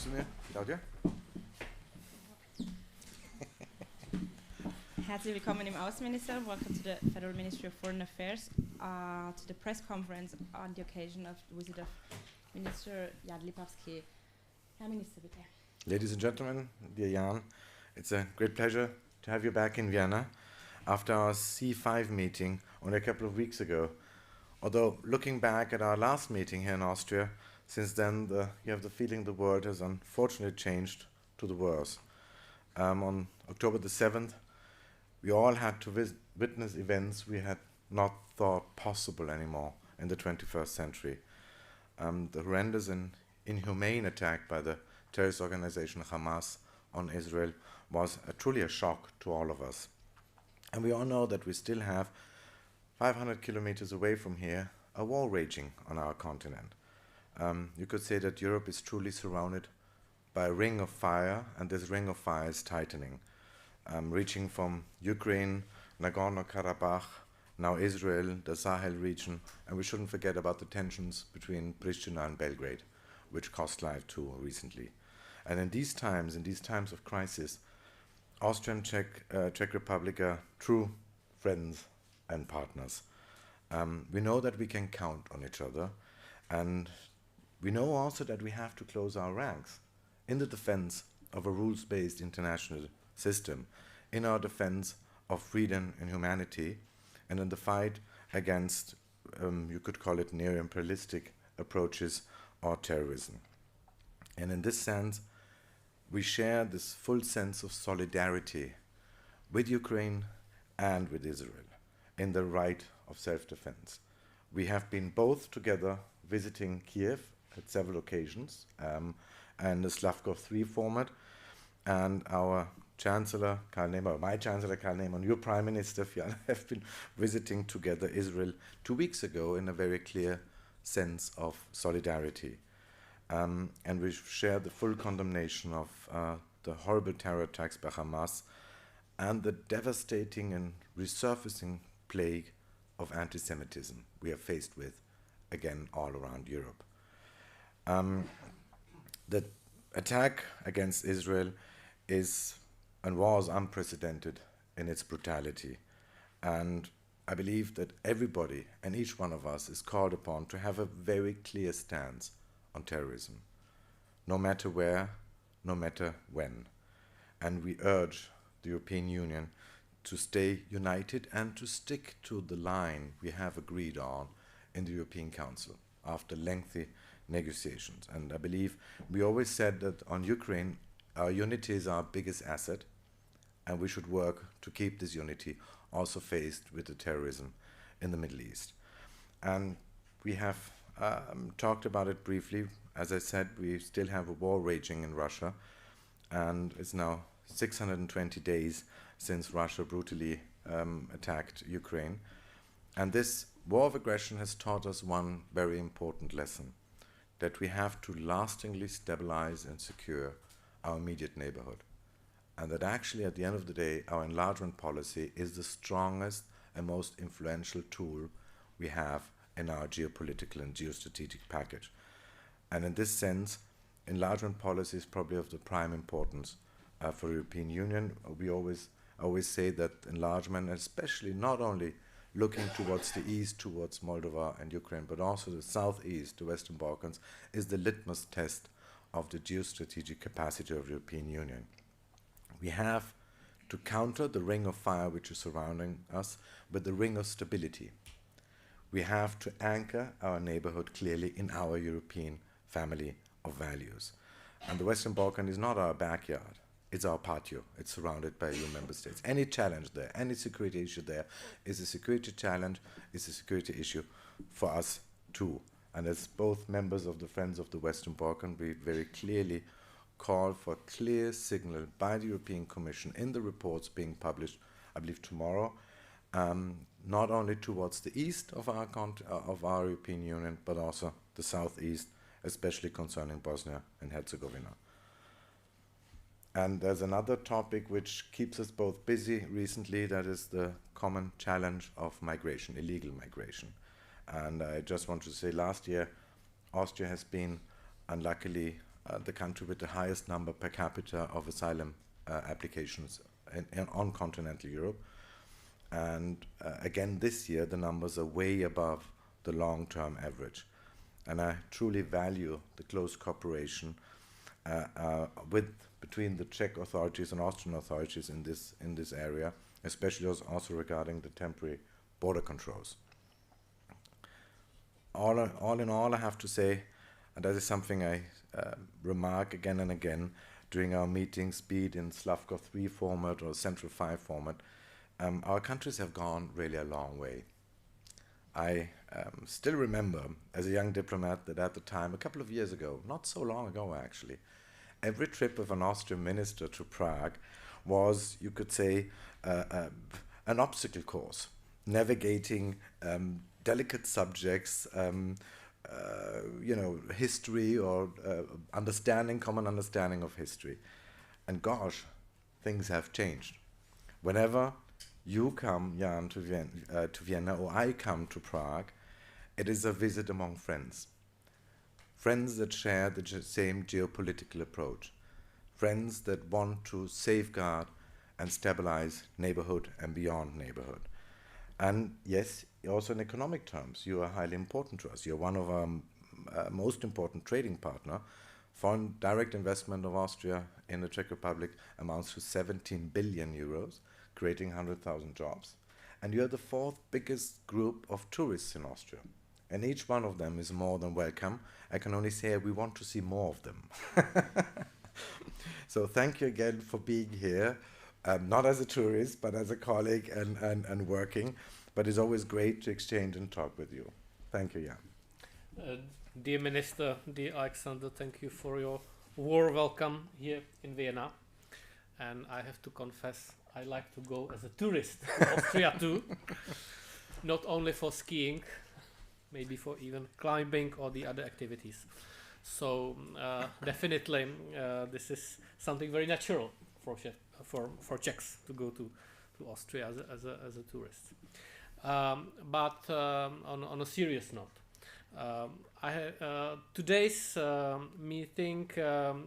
du mir, Claudia? Herzlich willkommen im Außenminister. Welcome to the Federal Ministry of Foreign Affairs, to the press conference on the occasion of the visit of Minister Jan Lipavský. Herr Minister, bitte. Ladies and gentlemen, dear Jan, it's a great pleasure to have you back in Vienna after our C5 meeting only a couple of weeks ago. Although looking back at our last meeting here in Austria, since then you have the feeling the world has unfortunately changed to the worse. On October the 7th, we all had to witness events we had not thought possible anymore in the 21st century. The horrendous and inhumane attack by the terrorist organization Hamas on Israel was truly a shock to all of us. And we all know that we still have 500 kilometers away from here a war raging on our continent. You could say that Europe is truly surrounded by a ring of fire, and this ring of fire is tightening, reaching from Ukraine, Nagorno-Karabakh, now Israel, the Sahel region, and we shouldn't forget about the tensions between Pristina and Belgrade, which cost life too recently. And in these times of crisis, Austria and Czech Republic are true friends and partners. We know that we can count on each other, and we know also that we have to close our ranks in the defense of a rules-based international system, in our defense of freedom and humanity, and in the fight against, you could call it neo-imperialistic approaches or terrorism. And in this sense, we share this full sense of solidarity with Ukraine and with Israel in the right of self-defense. We have been both together visiting Kiev at several occasions, and the Slavkov 3 format, and our Chancellor Karl Nehammer, my Chancellor Karl Nehammer, and your Prime Minister Fiala have been visiting together Israel 2 weeks ago in a very clear sense of solidarity. And we share the full condemnation of the horrible terror attacks by Hamas and the devastating and resurfacing plague of anti-Semitism we are faced with, again, all around Europe. The attack against Israel is and was unprecedented in its brutality. And I believe that everybody and each one of us is called upon to have a very clear stance on terrorism, no matter where, no matter when. And we urge the European Union to stay united and to stick to the line we have agreed on in the European Council after lengthy negotiations. And I believe we always said that on Ukraine, our unity is our biggest asset, and we should work to keep this unity also faced with the terrorism in the Middle East. And we have talked about it briefly. As I said, we still have a war raging in Russia, and it's now 620 days since Russia brutally attacked Ukraine. And this war of aggression has taught us one very important lesson, that we have to lastingly stabilize and secure our immediate neighborhood. And that actually, at the end of the day, our enlargement policy is the strongest and most influential tool we have in our geopolitical and geostrategic package. And in this sense, enlargement policy is probably of the prime importance for the European Union. We always say that enlargement, especially not only looking towards the east, towards Moldova and Ukraine, but also the southeast, the Western Balkans, is the litmus test of the geostrategic capacity of the European Union. We have to counter the ring of fire which is surrounding us with the ring of stability. We have to anchor our neighborhood clearly in our European family of values. And the Western Balkan is not our backyard. It's our patio. It's surrounded by EU member states. Any challenge there, any security issue there is a security challenge, is a security issue for us too. And as both members of the Friends of the Western Balkan, we very clearly call for a clear signal by the European Commission in the reports being published, I believe tomorrow, not only towards the east of our European Union, but also the southeast, especially concerning Bosnia and Herzegovina. And there's another topic which keeps us both busy recently, that is the common challenge of migration, illegal migration. And I just want to say last year, Austria has been unluckily the country with the highest number per capita of asylum applications on continental Europe. And again, this year, the numbers are way above the long-term average. And I truly value the close cooperation between the Czech authorities and Austrian authorities in this area, especially also regarding the temporary border controls. All in all, I have to say, and that is something I remark again and again during our meetings, be it in Slavkov 3 format or Central 5 format, our countries have gone really a long way. I still remember, as a young diplomat, that at the time, a couple of years ago, not so long ago actually, every trip of an Austrian minister to Prague was, you could say, an obstacle course, navigating delicate subjects, history or common understanding of history. And gosh, things have changed. Whenever you come, Jan, to Vienna, or I come to Prague, it is a visit among friends. Friends that share the same geopolitical approach. Friends that want to safeguard and stabilize neighborhood and beyond neighborhood. And yes, also in economic terms, you are highly important to us. You're one of our most important trading partner. Foreign direct investment of Austria in the Czech Republic amounts to 17 billion euros, creating 100,000 jobs. And you're the fourth biggest group of tourists in Austria. And each one of them is more than welcome. I can only say we want to see more of them. So thank you again for being here. Not as a tourist, but as a colleague and working. But it's always great to exchange and talk with you. Thank you, Jan. Dear Minister, dear Alexander, thank you for your warm welcome here in Vienna. And I have to confess, I like to go as a tourist to Austria too. Not only for skiing, maybe for even climbing or the other activities. So definitely this is something very natural for Czechs to go to Austria as a tourist. But on a serious note, today's meeting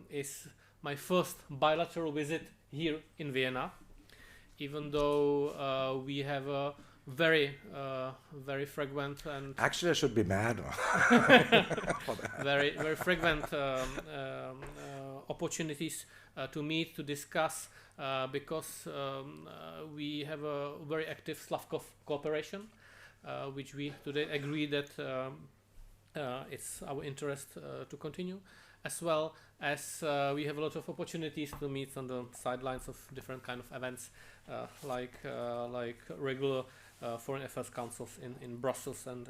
is my first bilateral visit here in Vienna, even though we have a very frequent and actually I should be mad for that. very frequent opportunities to meet, to discuss, because we have a very active Slavkov cooperation, which we today agree that it's our interest to continue, as well as we have a lot of opportunities to meet on the sidelines of different kind of events, like regular Foreign Affairs Councils in Brussels and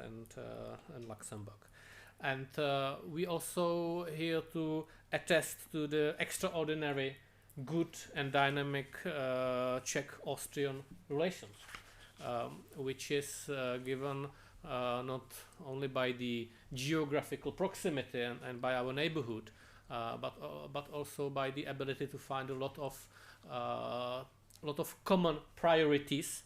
Luxembourg. And we also here to attest to the extraordinary good and dynamic Czech-Austrian relations, which is given not only by the geographical proximity and by our neighborhood, but also by the ability to find a lot of common priorities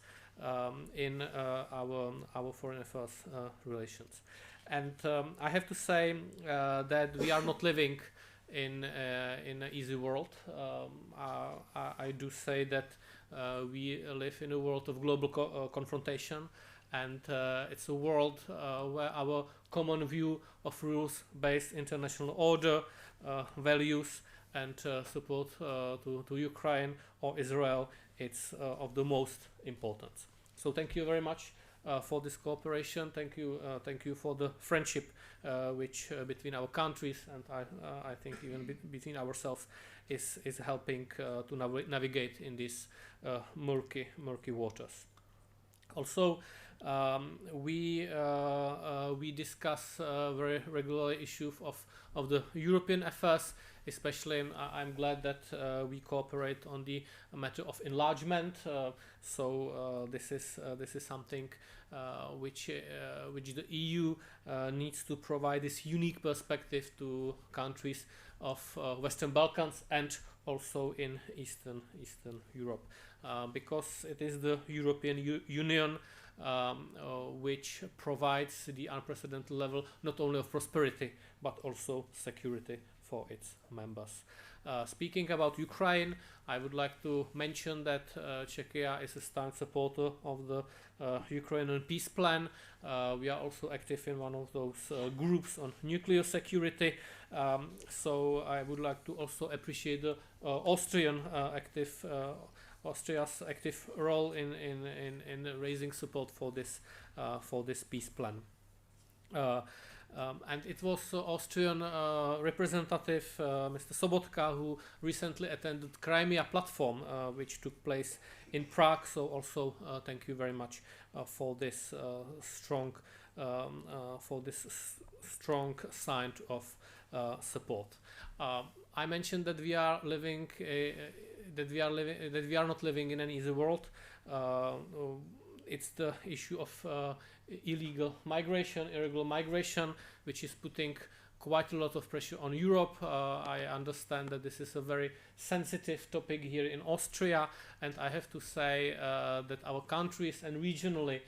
in our foreign affairs relations. And I have to say that we are not living in an easy world. I do say that we live in a world of global confrontation, and it's a world where our common view of rules-based international order, values, and support to Ukraine or Israel, it's of the most importance. So thank you very much for this cooperation. Thank you for the friendship which between our countries, and I think even between ourselves is helping to navigate in these murky waters. Also, we discuss very regularly issues of the European affairs. Especially, I'm glad that we cooperate on the matter of enlargement. So this is something which the EU needs to provide this unique perspective to countries of Western Balkans and also in Eastern Europe, because it is the European Union which provides the unprecedented level not only of prosperity but also security for its members. Speaking about Ukraine, I would like to mention that Czechia is a staunch supporter of the Ukrainian peace plan. We are also active in one of those groups on nuclear security. So I would like to also appreciate the Austria's active role in raising support for this peace plan. And it was Austrian representative Mr. Sobotka who recently attended Crimea platform, which took place in Prague. So also thank you very much for this strong sign of support. I mentioned that we are not living in an easy world. It's the issue of irregular migration, which is putting quite a lot of pressure on Europe. I understand that this is a very sensitive topic here in Austria, and I have to say that our countries and regionally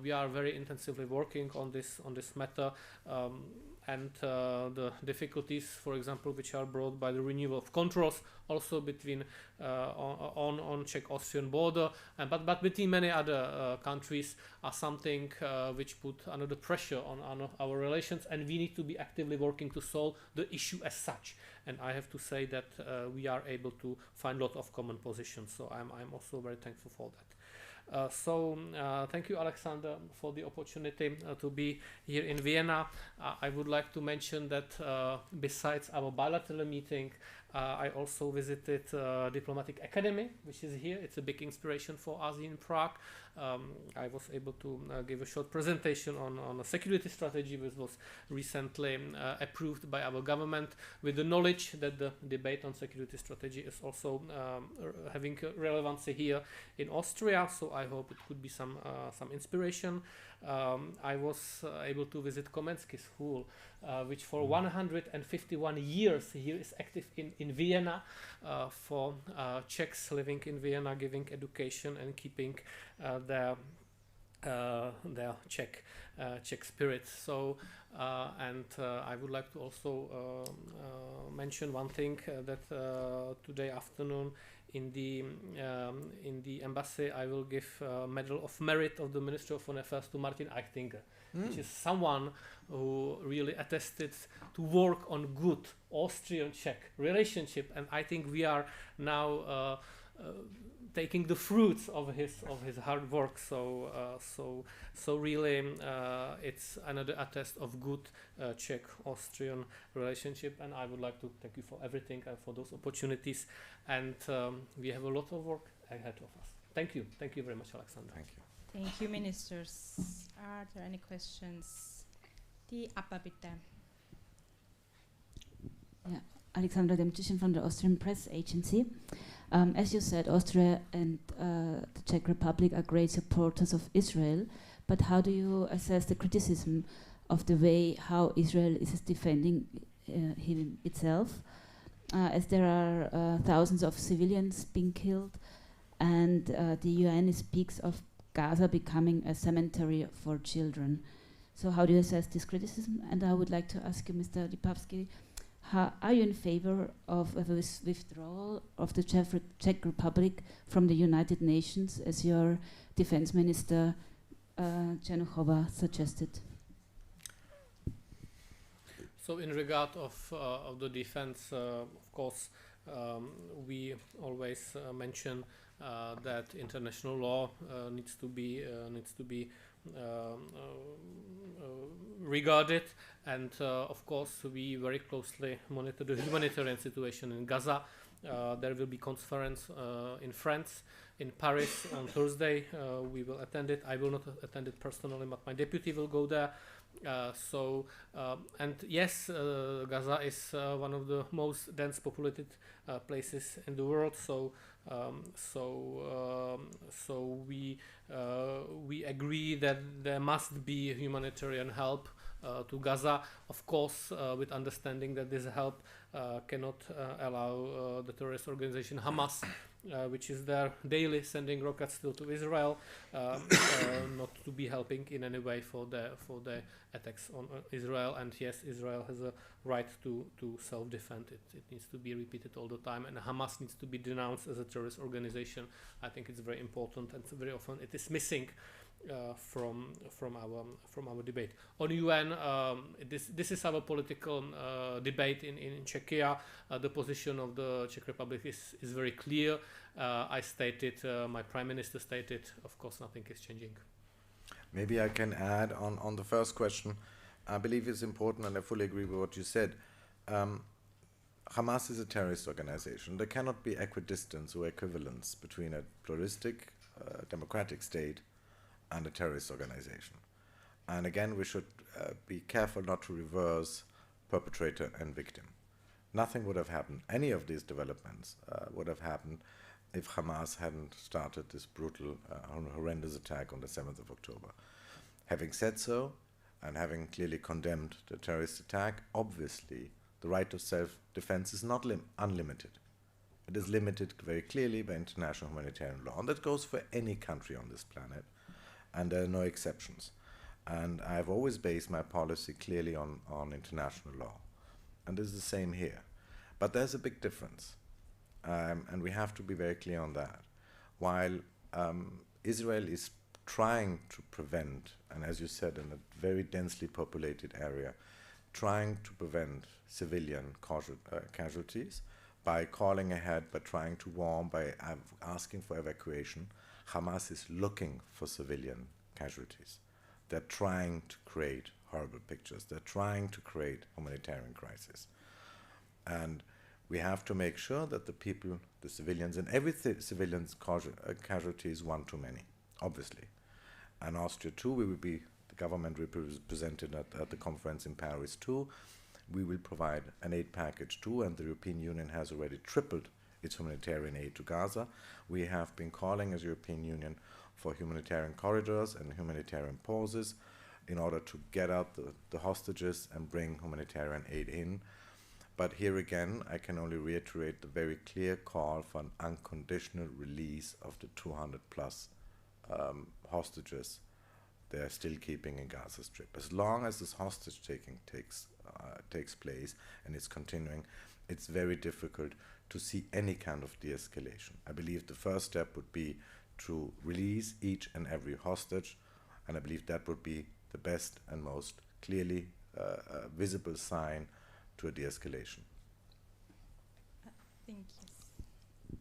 we are very intensively working on this matter. And the difficulties, for example, which are brought by the renewal of controls also between on Czech-Austrian border, but between many other countries are something which put another pressure on our relations, and we need to be actively working to solve the issue as such. And I have to say that we are able to find a lot of common positions. So I'm also very thankful for that. Thank you, Alexander, for the opportunity to be here in Vienna. I would like to mention that besides our bilateral meeting, I also visited Diplomatic Academy, which is here. It's a big inspiration for us in Prague. I was able to give a short presentation on a security strategy which was recently approved by our government, with the knowledge that the debate on security strategy is also having relevancy here in Austria. So I hope it could be some inspiration. I was able to visit Komenský school, which for 151 years here is active in Vienna for Czechs living in Vienna, giving education and keeping their Czech spirit. So and I would like to also mention one thing that today afternoon in the embassy I will give Medal of Merit of the Ministry of Foreign Affairs to Martin Eichtinger, which is someone who really attested to work on good Austrian-Czech relationship, and I think we are now taking the fruits of his hard work. So really it's another attest of good Czech-Austrian relationship, and I would like to thank you for everything and for those opportunities, and we have a lot of work ahead of us. Thank you very much, Alexander. Thank you. Thank you, ministers. Are there any questions? Die Abba, bitte. Yeah, Alexandra Demczyszyn from the Austrian Press Agency. As you said, Austria and the Czech Republic are great supporters of Israel, but how do you assess the criticism of the way how Israel is defending itself, as there are thousands of civilians being killed, and the UN speaks of Gaza becoming a cemetery for children. So how do you assess this criticism? And I would like to ask you, Mr. Lipavský, are you in favor of a withdrawal of the Czech Republic from the United Nations, as your defense minister Černochová suggested? So in regard of the defense, of course, we always mention that international law needs to be regarded, and of course we very closely monitor the humanitarian situation in Gaza. There will be conference in France, in Paris on Thursday. We will attend it. I will not attend it personally, but my deputy will go there. And yes, Gaza is one of the most dense populated places in the world. So we agree that there must be humanitarian help to Gaza, of course, with understanding that this help cannot allow the terrorist organization Hamas, which is there daily sending rockets still to Israel, not to be helping in any way for the attacks on Israel. And yes, Israel has a right to self-defend. It needs to be repeated all the time, and Hamas needs to be denounced as a terrorist organization. I think it's very important, and very often it is missing from our debate on UN. This is our political debate in Czechia. The position of the Czech Republic is very clear. I stated, my Prime Minister stated, of course nothing is changing. Maybe I can add on the first question. I believe it's important, and I fully agree with what you said. Hamas is a terrorist organization. There cannot be equidistance or equivalence between a pluralistic, democratic state and a terrorist organization. And again, we should be careful not to reverse perpetrator and victim. Nothing would have happened, any of these developments would have happened if Hamas hadn't started this brutal, horrendous attack on the 7th of October. Having said so, and having clearly condemned the terrorist attack, obviously the right of self-defense is not unlimited. It is limited very clearly by international humanitarian law, and that goes for any country on this planet, and there are no exceptions. And I've always based my policy clearly on international law, and this is the same here. But there's a big difference, and we have to be very clear on that. While Israel is trying to prevent, and as you said, in a very densely populated area, trying to prevent civilian casualties by calling ahead, by trying to warn, by asking for evacuation, Hamas is looking for civilian casualties. They're trying to create horrible pictures. They're trying to create humanitarian crisis. And we have to make sure that the people, the civilians, and every civilian's casualty is one too many, obviously. And Austria too, the government represented at the conference in Paris too. We will provide an aid package too, and the European Union has already tripled its humanitarian aid to Gaza. We have been calling as European Union for humanitarian corridors and humanitarian pauses in order to get out the hostages and bring humanitarian aid in. But here again, I can only reiterate the very clear call for an unconditional release of the 200 plus hostages they are still keeping in Gaza Strip. As long as this hostage taking takes place and it's continuing, it's very difficult to see any kind of de-escalation. I believe the first step would be to release each and every hostage, and I believe that would be the best and most clearly visible sign to a de-escalation. Thank you.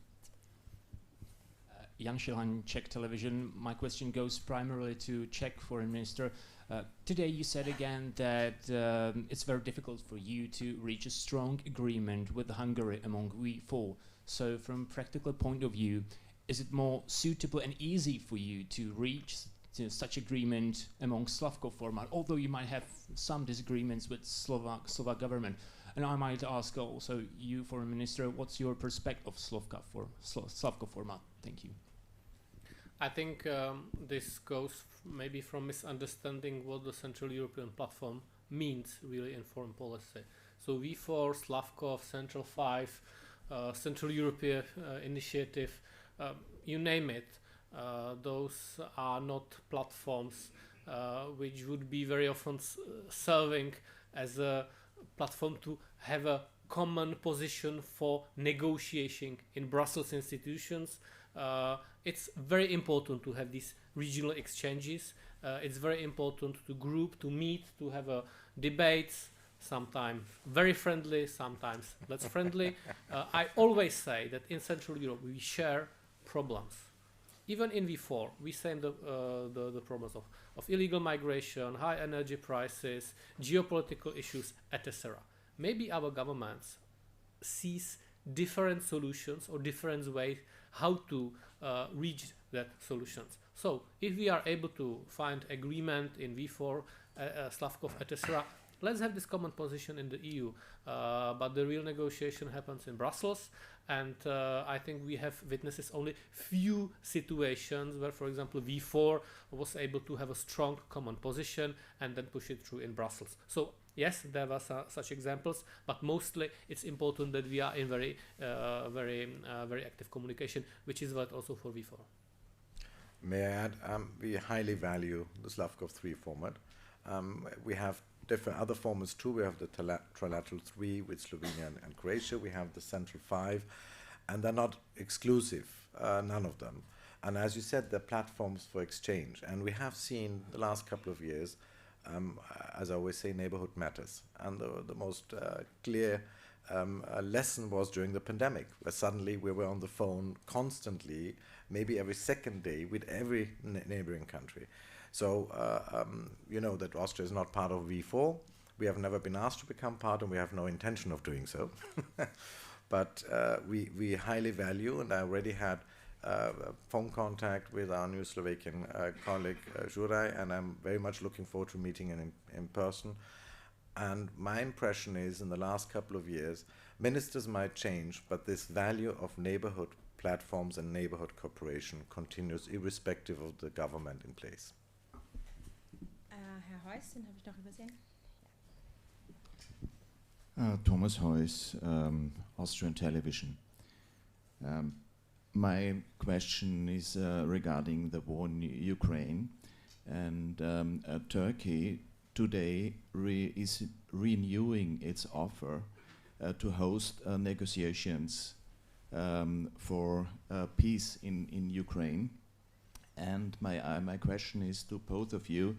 Jan Šilhan, Czech television. My question goes primarily to Czech Foreign Minister. Today you said again that it's very difficult for you to reach a strong agreement with Hungary among we four. So from a practical point of view, is it more suitable and easy for you to reach such agreement among Slavko format, although you might have some disagreements with Slovak government? And I might ask also you, Foreign Minister, what's your perspective of Slavko format? Thank you. I think this goes maybe from misunderstanding what the Central European Platform means really in foreign policy. So V4, Slavkov, Central 5, Central European Initiative, you name it, those are not platforms which would be very often serving as a platform to have a common position for negotiating in Brussels institutions. It's very important to have these regional exchanges. It's very important to group, to meet, to have debates, sometimes very friendly, sometimes less friendly. I always say that in Central Europe we share problems. Even in V4, we same the problems of illegal migration, high energy prices, geopolitical issues, etc. Maybe our governments sees different solutions or different ways how to reach that solutions. So if we are able to find agreement in V4, Slavkov, etc., let's have this common position in the EU. But the real negotiation happens in Brussels, and I think we have witnesses only few situations where, for example, V4 was able to have a strong common position and then push it through in Brussels. So yes, there were such examples, but mostly it's important that we are in very active communication, which is valid also for V4. May I add, we highly value the Slavkov 3 format. We have different other formats too. We have the trilateral 3 with Slovenia and Croatia. We have the central 5, and they're not exclusive, none of them. And as you said, they're platforms for exchange. And we have seen the last couple of years, as I always say, neighborhood matters. And the most clear lesson was during the pandemic, where suddenly we were on the phone constantly, maybe every second day, with every neighboring country. So you know that Austria is not part of V4. We have never been asked to become part, and we have no intention of doing so. But we highly value, and I already had phone contact with our new Slovakian colleague Juraj, and I'm very much looking forward to meeting him in person. And my impression is, in the last couple of years, ministers might change, but this value of neighborhood platforms and neighborhood cooperation continues irrespective of the government in place. Herr Heuss, den habe ich noch übersehen. Thomas Heuss, Austrian Television. My question is regarding the war in Ukraine, and Turkey today is renewing its offer to host negotiations for peace in Ukraine. And my question is to both of you: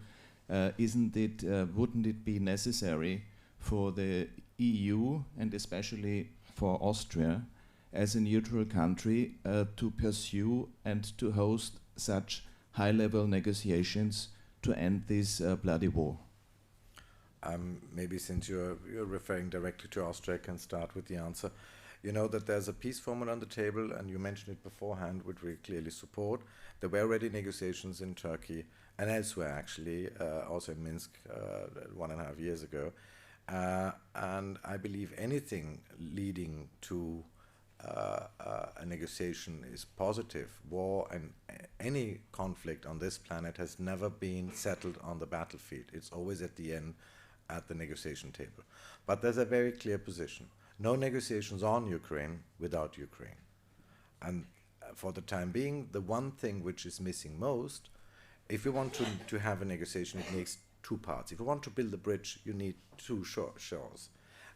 wouldn't it be necessary for the EU and especially for Austria, as a neutral country, to pursue and to host such high-level negotiations to end this bloody war? Maybe since you're referring directly to Austria, I can start with the answer. You know that there's a peace formula on the table, and you mentioned it beforehand, which we clearly support. There were already negotiations in Turkey and elsewhere, actually, also in Minsk 1.5 years ago. And I believe anything leading to a negotiation is positive. War and any conflict on this planet has never been settled on the battlefield. It's always at the end at the negotiation table. But there's a very clear position. No negotiations on Ukraine without Ukraine. And for the time being, the one thing which is missing most, if you want to have a negotiation, it makes two parts. If you want to build a bridge, you need two shores.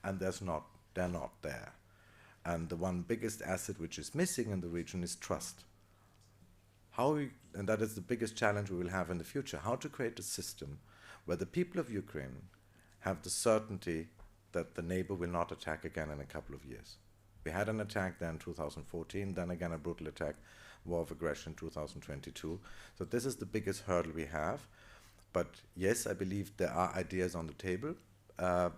And they're not there. And the one biggest asset which is missing in the region is trust. And that is the biggest challenge we will have in the future, how to create a system where the people of Ukraine have the certainty that the neighbor will not attack again in a couple of years. We had an attack then in 2014, then again a brutal attack, war of aggression 2022. So this is the biggest hurdle we have. But yes, I believe there are ideas on the table,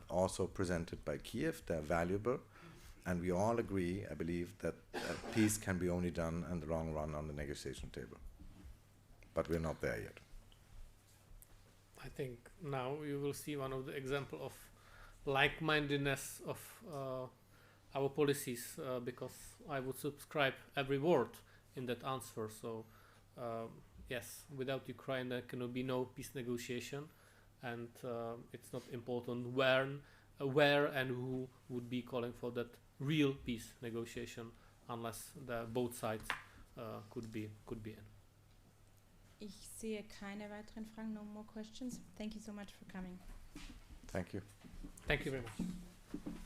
also presented by Kiev. They're valuable. And we all agree, I believe, that peace can be only done in the long run on the negotiation table. But we're not there yet. I think now you will see one of the example of like-mindedness of our policies, because I would subscribe every word in that answer. So yes, without Ukraine there cannot be no peace negotiation, and it's not important where and who would be calling for that real peace negotiation, unless both sides could be in. Ich sehe keine weiteren Fragen. No more questions. Thank you so much for coming. Thank you. Thank you very much.